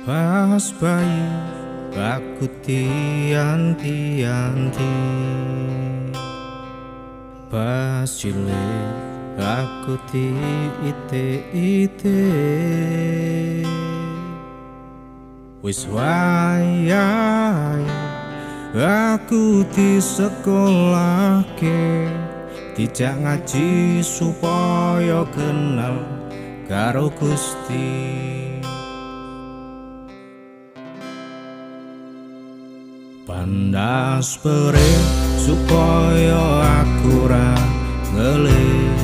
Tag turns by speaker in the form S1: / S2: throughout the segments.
S1: Pas bayi aku tianti-anti, pas cilik aku tiite-ite. Wis wayahe aku disekolahke, dijak ngaji supaya kenal karo Gusti. Pandas pere supaya aku ra ngelih,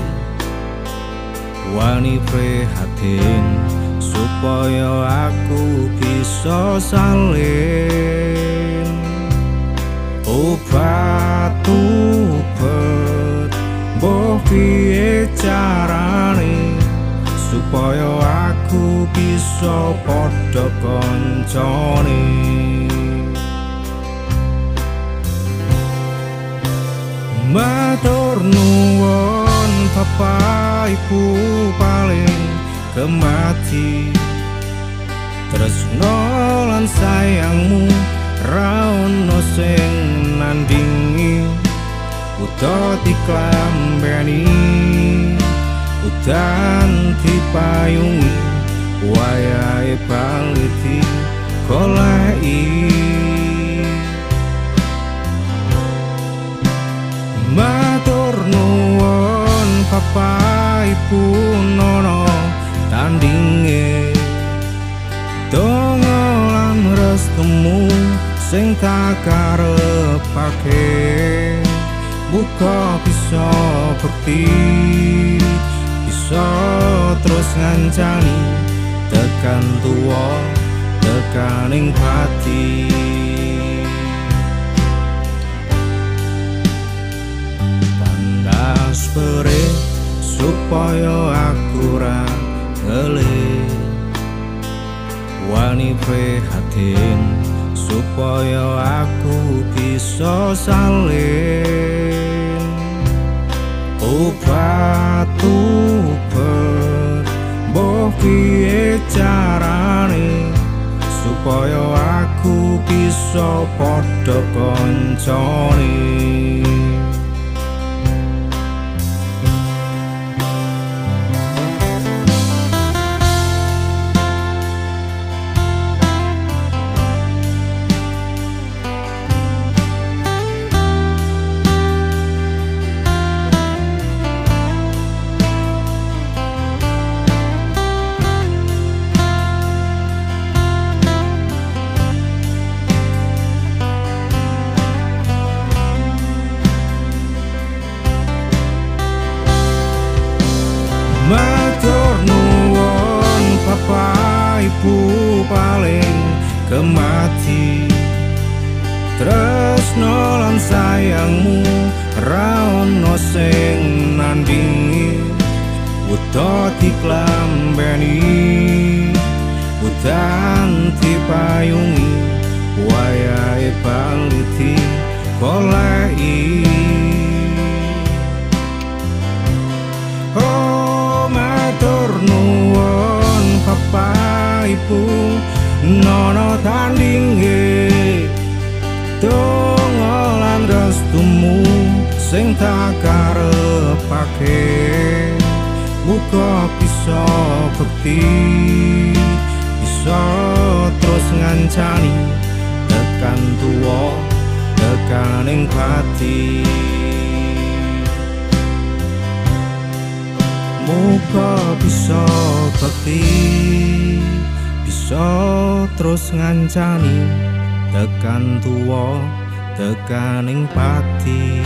S1: wani prihatin supaya aku bisa salin. Obat-obat mbok piye carane supaya aku bisa padha kancane. Matur nuwun Bapak Ibu paling kemati, tresno lan sayangmu ra ono sing nandingi. Uta diklambeni, udan dipayungi, wayahe bali digoleki. Matur nuwun Bapak Ibu nono tandinge, donga lan restumu sing tak karepake. Muga bisa bekti, bisa terus ngancani tekan tuwa tekaning pati. Pandas pere supaya aku ra ngelih, wani prihatin supaya aku bisa salin. Obat-obat mbok piye carane supaya aku bisa padha kancane. Matur nuwun Bapak Ibu paling kemati, tresno lan sayangmu ra ono sing nandingi. Uta diklambeni, udan dipayungi, wayahe bali digoleki. Matur nuwun Bapak Ibu nono tandinge, donga lan restumu sing tak karepake. Muga bisa bekti, bisa terus ngancani tekan tuwa tekaning pati. Muga bisa bekti, bisa terus ngancani tekan tuwa tekaning pati.